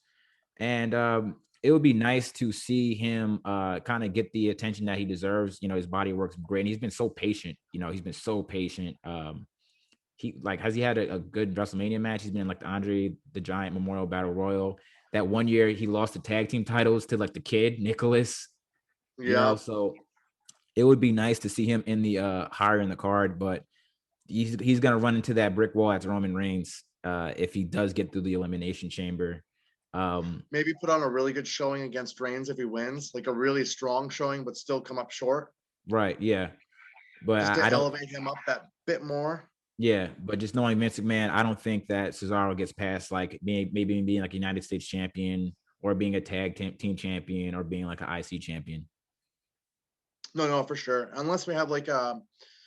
and it would be nice to see him kind of get the attention that he deserves. His body works great, and he's been so patient. He's been so patient. Has he had a good WrestleMania match? He's been in like the Andre the Giant Memorial Battle Royal. That one year he lost the tag team titles to like the kid, Nicholas. Yeah. So it would be nice to see him in the higher in the card, but he's gonna run into that brick wall as Roman Reigns if he does get through the Elimination Chamber. Maybe put on a really good showing against Reigns if he wins, like a really strong showing, but still come up short. Right. Yeah. But just to elevate him up that bit more. Yeah, but just knowing Vince McMahon, I don't think that Cesaro gets past like maybe being like a United States champion, or being a tag team champion, or being like an IC champion. No, for sure. Unless we have like a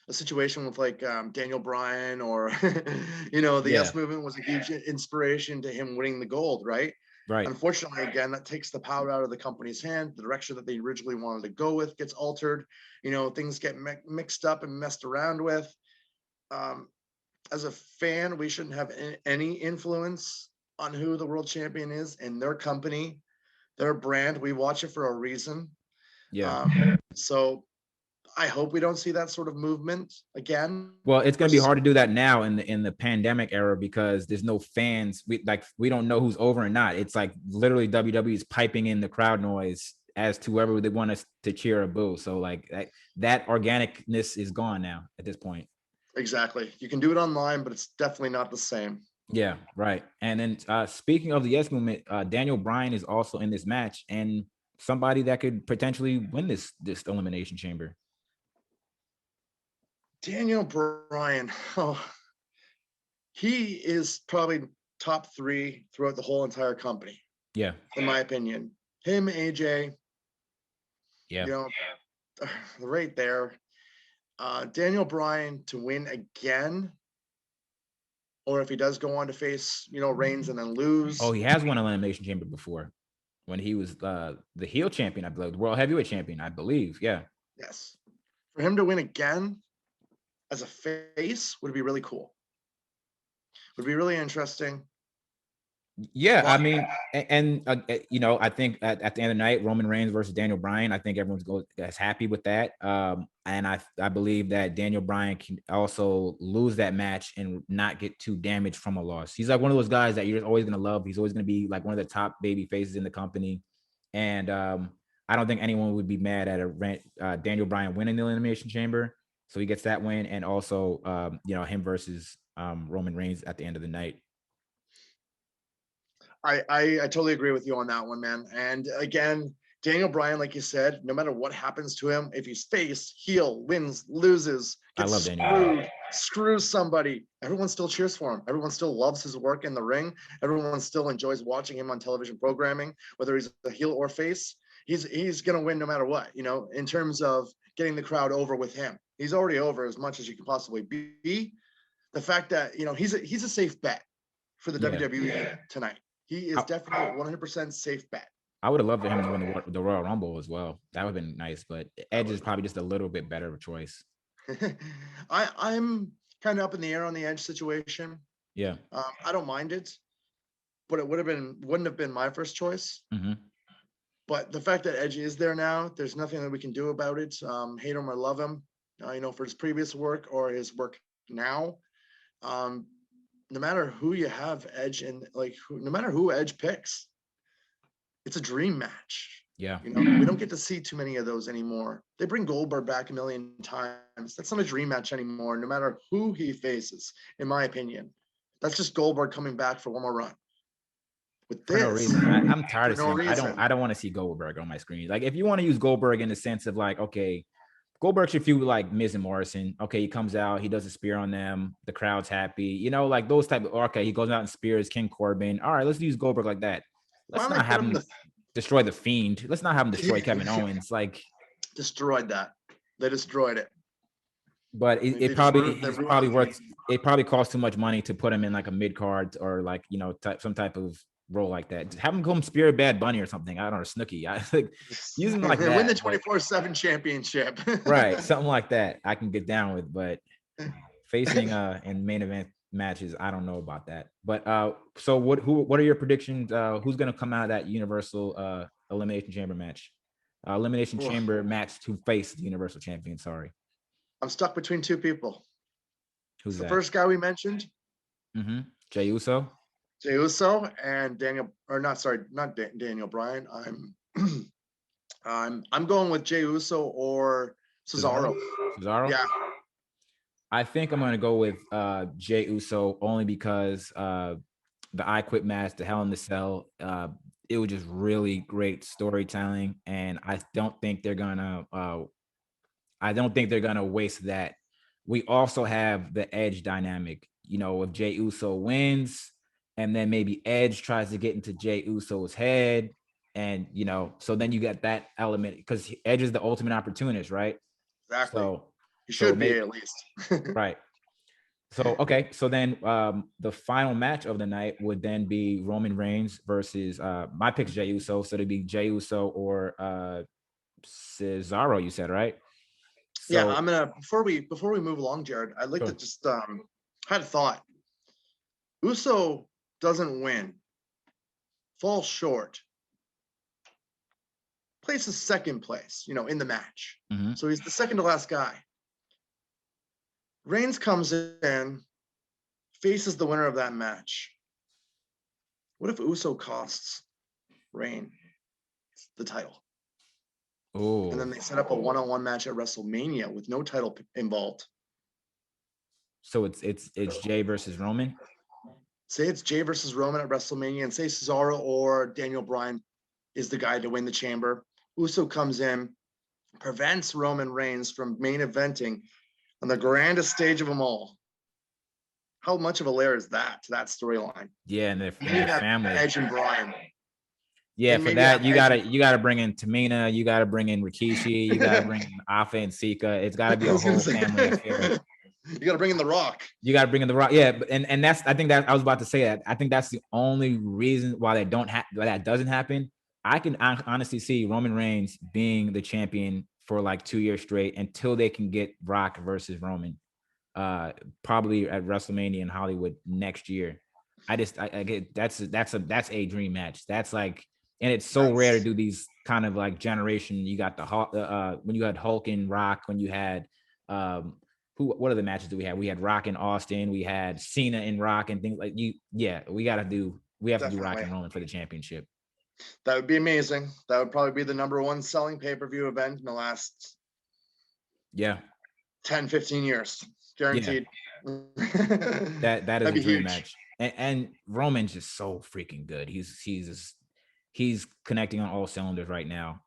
situation with like Daniel Bryan, or the Yes Movement was a huge inspiration to him winning the gold, right? Right. Unfortunately, again, that takes the power out of the company's hand. The direction that they originally wanted to go with gets altered. Things get mixed up and messed around with. As a fan, we shouldn't have any influence on who the world champion is in their company, their brand. We watch it for a reason. Yeah. So I hope we don't see that sort of movement again. Well, it's going to be hard to do that now in the pandemic era, because there's no fans. We don't know who's over or not. It's like literally WWE is piping in the crowd noise as to whoever they want us to cheer or boo. So like that organicness is gone now at this point. Exactly. You can do it online, but it's definitely not the same. Yeah, right. And then speaking of the Yes Movement, Daniel Bryan is also in this match, and somebody that could potentially win this Elimination Chamber. Daniel Bryan. Oh, he is probably top 3 throughout the whole entire company, Yeah. in my opinion. Him, AJ, Yeah. you know, right there. Daniel Bryan to win again, or if he does go on to face, Reigns and then lose. Oh, he has won Elimination Chamber before when he was the heel champion, I believe, the World Heavyweight Champion, I believe. Yeah. Yes. For him to win again as a face would be really cool. Would be really interesting. Yeah, I mean, I think at the end of the night, Roman Reigns versus Daniel Bryan, I think everyone's as happy with that. And I believe that Daniel Bryan can also lose that match and not get too damaged from a loss. He's like one of those guys that you're always gonna love. He's always gonna be like one of the top baby faces in the company, and I don't think anyone would be mad at Daniel Bryan winning the Elimination Chamber. So he gets that win, and also him versus Roman Reigns at the end of the night. I totally agree with you on that one, man. And again, Daniel Bryan, like you said, no matter what happens to him, if he's face, heel, wins, loses, I gets love Daniel Bryan. screws somebody, everyone still cheers for him. Everyone still loves his work in the ring. Everyone still enjoys watching him on television programming, whether he's a heel or face. He's gonna win no matter what, in terms of getting the crowd over with him. He's already over as much as you can possibly be. The fact that he's a safe bet for the WWE tonight. He is definitely 100% safe bet. I would have loved for him to win the Royal Rumble as well. That would have been nice, but Edge is probably just a little bit better of a choice. I'm kind of up in the air on the Edge situation. Yeah. I don't mind it, but it wouldn't have been my first choice. Mm-hmm. But the fact that Edge is there now, there's nothing that we can do about it. Hate him or love him, for his previous work or his work now. No matter who you have Edge and no matter who Edge picks, it's a dream match. Yeah. We don't get to see too many of those anymore. They bring Goldberg back a million times. That's not a dream match anymore, no matter who he faces, in my opinion. That's just Goldberg coming back for one more run. With this, for no reason. I'm tired of seeing. reason. I don't want to see Goldberg on my screen. Like, if you want to use Goldberg in the sense of like, okay, Goldberg should feud like Miz and Morrison. Okay, he comes out, he does a spear on them, the crowd's happy. Like those type of. Okay, he goes out and spears King Corbin. All right, let's use Goldberg like that. Let's not have him destroy the Fiend. Let's not have him destroy Kevin Owens. Like, destroyed that. They destroyed it. But it probably costs too much money to put him in like a mid card or like some type of role like that. Just have him come spear Bad Bunny or something. I don't know, Snooki. Use him like that. Win the 24/7 championship. Right, something like that. I can get down with, but facing in main event matches, I don't know about that. But so what are your predictions? Who's gonna come out of that Universal Elimination Chamber match? Elimination Chamber match to face the Universal Champion. Sorry. I'm stuck between two people. Who's the that? first guy we mentioned? Mm-hmm. Jey Uso. Jey Uso and Daniel Bryan. I'm going with Jey Uso or Cesaro. Cesaro? Yeah. I think I'm gonna go with Jey Uso only because the I Quit match, the Hell in the Cell, it was just really great storytelling, and I don't think they're gonna waste that. We also have the Edge dynamic. If Jey Uso wins, and then maybe Edge tries to get into Jey Uso's head, and so then you get that element because Edge is the ultimate opportunist, right? Exactly. So you should be at least. Right. So okay, so then the final match of the night would then be Roman Reigns versus my pick's Jey Uso, so it'd be Jey Uso or Cesaro. You said, right? So, yeah, I'm gonna before we move along, Jared, I'd like to just had a thought. Uso doesn't win, falls short, places second place, in the match. Mm-hmm. So he's the second to last guy. Reigns comes in, faces the winner of that match. What if Uso costs Reigns the title? Oh. And then they set up a one-on-one match at WrestleMania with no title involved. So it's Jey versus Roman? Say it's Jey versus Roman at WrestleMania, and say Cesaro or Daniel Bryan is the guy to win the chamber. Uso comes in, prevents Roman Reigns from main eventing on the grandest stage of them all. How much of a layer is that to that storyline? Yeah, and their Maybe have family. Edge and Brian. Yeah, And for maybe that have you Edge gotta bring in Tamina, you gotta bring in Rikishi, you gotta bring in Afa and Sika. It's gotta be I a was gonna whole say- family affair. You got to bring in The Rock. You got to bring in The Rock. Yeah, and that's I think that I was about to say that. I think that's the only reason why that doesn't happen. I can honestly see Roman Reigns being the champion for like 2 years straight until they can get Rock versus Roman. Probably at WrestleMania in Hollywood next year. I get that's a dream match. That's like, and it's so rare to do these kind of like generation. You got the when you had Hulk and Rock, when you had what are the matches that we had? We had Rock and Austin, we had Cena and Rock and things like we have to do Rock and Roman for the championship. That would be amazing. That would probably be the #1 selling pay-per-view event in the last 10, 15 years. Guaranteed. Yeah. That is a dream huge match. And Roman's just so freaking good. He's connecting on all cylinders right now.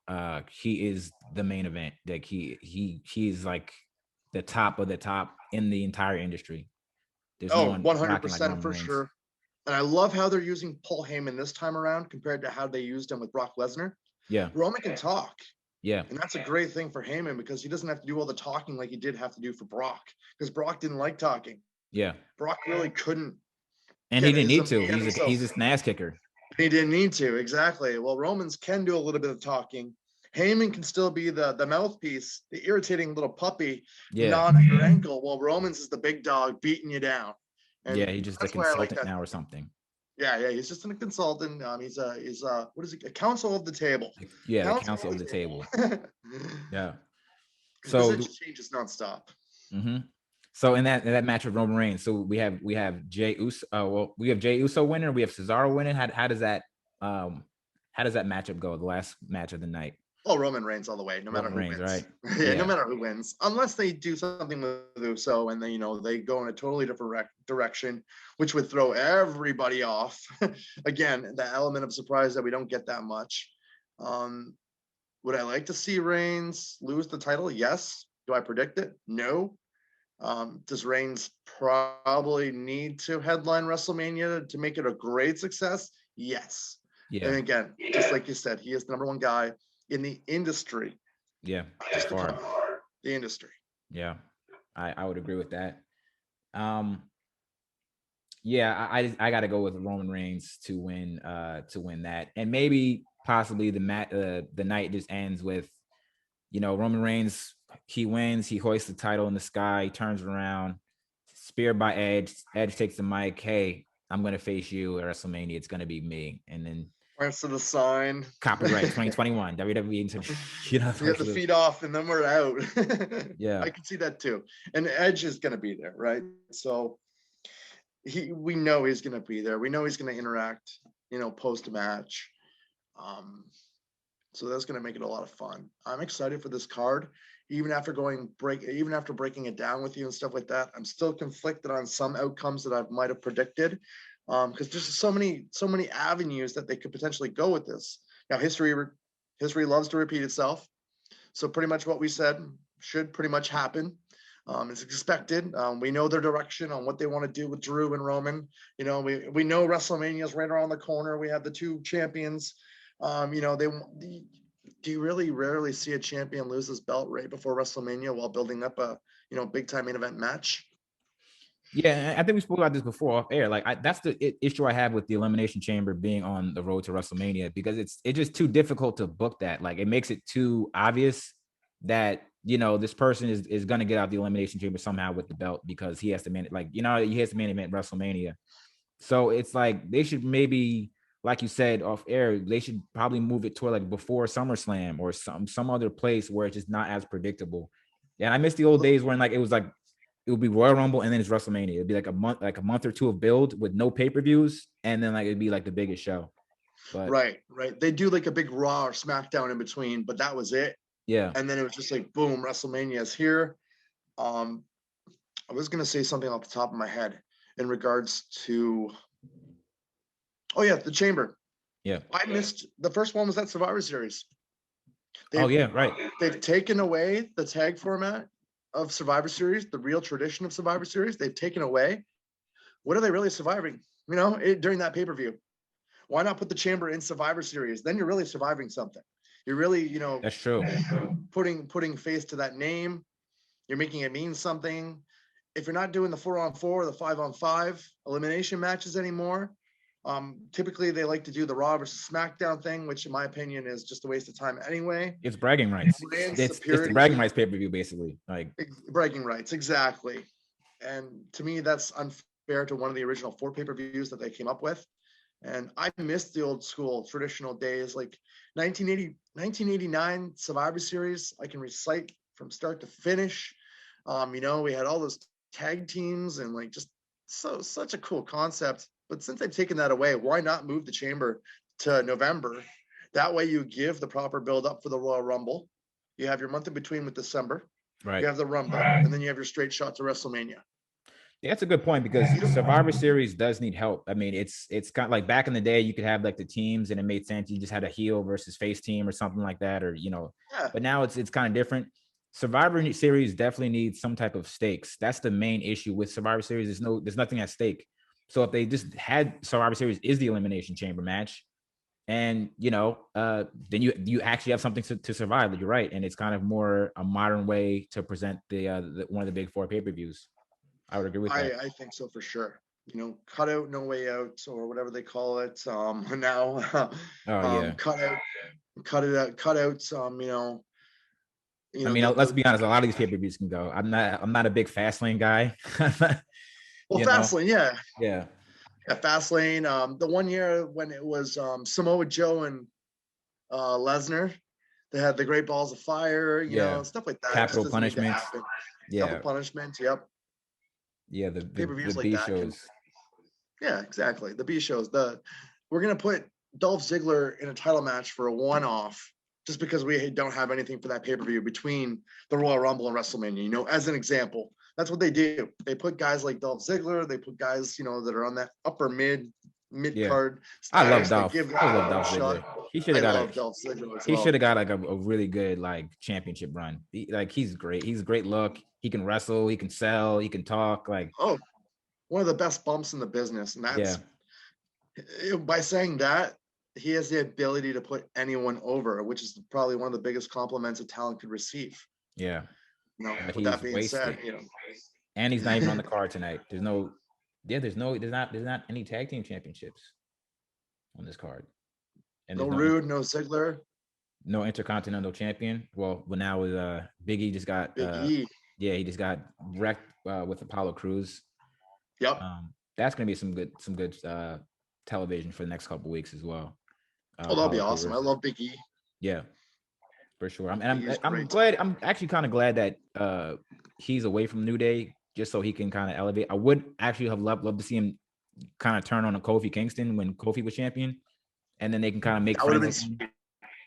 He is the main event. Like he's like the top of the top in the entire industry. There's no one 100% for sure. And I love how they're using Paul Heyman this time around compared to how they used him with Brock Lesnar. Yeah. Roman can talk. Yeah. And that's a great thing for Heyman because he doesn't have to do all the talking like he did have to do for Brock because Brock didn't like talking. Yeah. Brock really couldn't. And he didn't need to. He's just an ass kicker. He didn't need to. Exactly. Well, Romans can do a little bit of talking. Heyman can still be the mouthpiece, the irritating little puppy, gnawing at your ankle, while Romans is the big dog beating you down. And yeah, he's just a consultant now or something. Yeah, he's just a consultant. He's what is it? A counsel of the table. Yeah, the counsel of the table. Yeah. So it changes nonstop. Mm-hmm. So in that match with Roman Reigns, so we have Jey Uso. We have Jey Uso winning. We have Cesaro winning. How does that matchup go? The last match of the night. Oh, Roman Reigns all the way, no matter who wins. Right? Yeah, no matter who wins, unless they do something with Uso and they they go in a totally different direction, which would throw everybody off. Again, the element of surprise that we don't get that much. Would I like to see Reigns lose the title? Yes. Do I predict it? No. Does Reigns probably need to headline WrestleMania to make it a great success? Yes. Yeah. And again, just like you said, he is the #1 guy in the industry. Yeah. Just the industry. Yeah. I would agree with that. Yeah, I got to go with Roman Reigns to win that. And maybe possibly the night just ends with, Roman Reigns, he wins, he hoists the title in the sky, he turns around, speared by Edge. Edge takes the mic, hey, I'm going to face you at WrestleMania. It's going to be me. And then points to the sign. Copyright 2021, WWE. We have the feet off and then we're out. Yeah. I can see that too. And Edge is going to be there, right? So we know he's going to be there. We know he's going to interact, post-match. So that's going to make it a lot of fun. I'm excited for this card. Even after breaking it down with you and stuff like that, I'm still conflicted on some outcomes that I might have predicted. Because there's so many avenues that they could potentially go with this. Now, history loves to repeat itself. So pretty much what we said should pretty much happen. It's expected. We know their direction on what they want to do with Drew and Roman. We know WrestleMania is right around the corner. We have the two champions. Do you really rarely see a champion lose his belt right before WrestleMania while building up a big time main event match? Yeah, I think we spoke about this before off air. Like that's the issue I have with the Elimination Chamber being on the road to WrestleMania, because it's just too difficult to book that. Like it makes it too obvious that this person is going to get out the Elimination Chamber somehow with the belt because he has to he has to main event WrestleMania. So it's like they should maybe, like you said off air, they should probably move it to like before SummerSlam or some other place where it's just not as predictable. And I miss the old days when it would be Royal Rumble and then it's WrestleMania. It'd be like a month or two of build with no pay-per-views, and then it'd be like the biggest show. But right. They do like a big Raw or SmackDown in between, but that was it. Yeah. And then it was just like boom, WrestleMania is here. I was gonna say something off the top of my head in regards to the Chamber. Yeah. I missed the first one was that Survivor Series. Right. They've taken away the tag format. of Survivor Series, the real tradition of Survivor Series, they've taken away. What are they really surviving? During that pay-per-view. Why not put the chamber in Survivor Series? Then you're really surviving something. You're really, That's true. putting face to that name. You're making it mean something. If you're not doing the 4-on-4 or the 5-on-5 elimination matches anymore, typically they like to do the Raw versus SmackDown thing, which in my opinion is just a waste of time anyway. It's bragging rights. It's the bragging rights pay-per-view, basically. Like bragging rights, exactly. And to me, that's unfair to one of the original 4 pay-per-views that they came up with. And I missed the old school traditional days, like 1989 Survivor Series. I can recite from start to finish. We had all those tag teams and like just such a cool concept. But since they've taken that away, why not move the chamber to November? That way you give the proper build up for the Royal Rumble. You have your month in between with December. Right. You have the Rumble, and then you have your straight shot to WrestleMania. Yeah, that's a good point because Survivor Series does need help. I mean, it's kind of like back in the day, you could have like the teams and it made sense. You just had a heel versus face team or something like that, or But now it's kind of different. Survivor Series definitely needs some type of stakes. That's the main issue with Survivor Series. There's nothing at stake. So if they just had Survivor Series is the Elimination Chamber match, and then you actually have something to survive. You're right, and it's kind of more a modern way to present the one of the big 4 pay-per-views. I would agree with that. I think so for sure. Cut out, no way out, or whatever they call it. Now, cut out. I mean, let's be honest. A lot of these pay-per-views can go. I'm not a big Fastlane guy. Well, Fastlane, yeah. Fastlane. The one year when it was Samoa Joe and Lesnar, they had the Great Balls of Fire. Stuff like that. Capital Punishment. Capital Punishment. Yep. Yeah, the pay-per-views the like B that shows. Yeah, exactly. The B shows. We're gonna put Dolph Ziggler in a title match for a one-off just because we don't have anything for that pay-per-view between the Royal Rumble and WrestleMania. As an example, that's what they do. They put guys like Dolph Ziggler. They put guys that are on that upper mid card. I love Dolph. I love Dolph Ziggler. He should have got like a really good like championship run. He's great. He's a great look. He can wrestle. He can sell. He can talk. One of the best bumps in the business. And that's by saying that, he has the ability to put anyone over, which is probably one of the biggest compliments a talent could receive. Yeah. With that being said, and he's not even on the card tonight. There's not any tag team championships on this card. And no Rude, no Ziggler, no Intercontinental Champion. Well, now with Big E just got he just got wrecked with Apollo Crews. Yep. That's gonna be some good television for the next couple weeks as well. That'll be awesome. I love Big E. Yeah, for sure. I'm glad. I'm actually kind of glad that he's away from New Day just so he can kind of elevate. I would actually have loved to see him kind of turn on a Kofi Kingston when Kofi was champion, and then they can kind of make friends.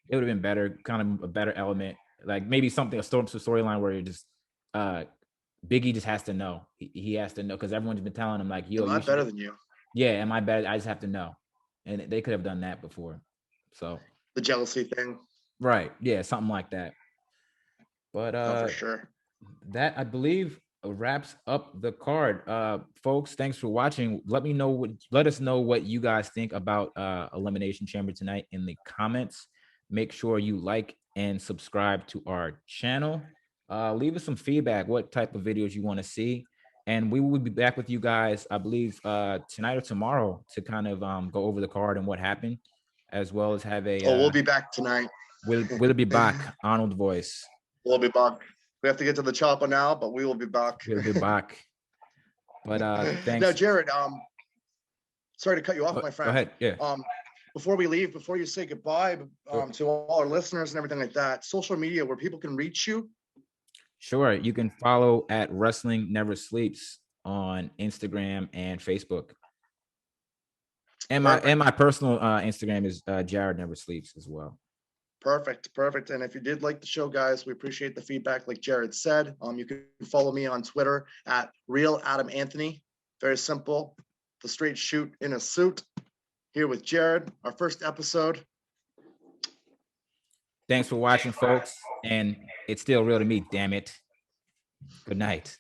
It would have been better, kind of a better element, like maybe a storyline where you're just Big E just has to know. He has to know because everyone's been telling him like, "Yo, am I better than you?" Yeah, am I better? I just have to know, and they could have done that before. So the jealousy thing, right? Yeah, something like that. But for sure, that I believe wraps up the card. Folks, thanks for watching. Let us know what you guys think about Elimination Chamber tonight in the comments. Make sure you like and subscribe to our channel. Leave us some feedback, what type of videos you want to see. And we will be back with you guys, I believe, tonight or tomorrow to kind of go over the card and what happened, as well as have a... we'll be back tonight. We'll be back, Arnold voice. We'll be back. We have to get to the chopper now, but we will be back. We'll be back. But thanks. Now, Jared, sorry to cut you off, my friend. Go ahead, yeah. Before we leave, before you say goodbye to all our listeners and everything like that, social media where people can reach you. Sure. You can follow at Wrestling Never Sleeps on Instagram and Facebook. And my personal Instagram is Jared Never Sleeps as well. Perfect. And if you did like the show, guys, we appreciate the feedback. Like Jared said, you can follow me on Twitter at Real Adam Anthony. Very simple. The straight shoot in a suit. Here with Jared, our first episode. Thanks for watching, folks. And it's still real to me, damn it. Good night.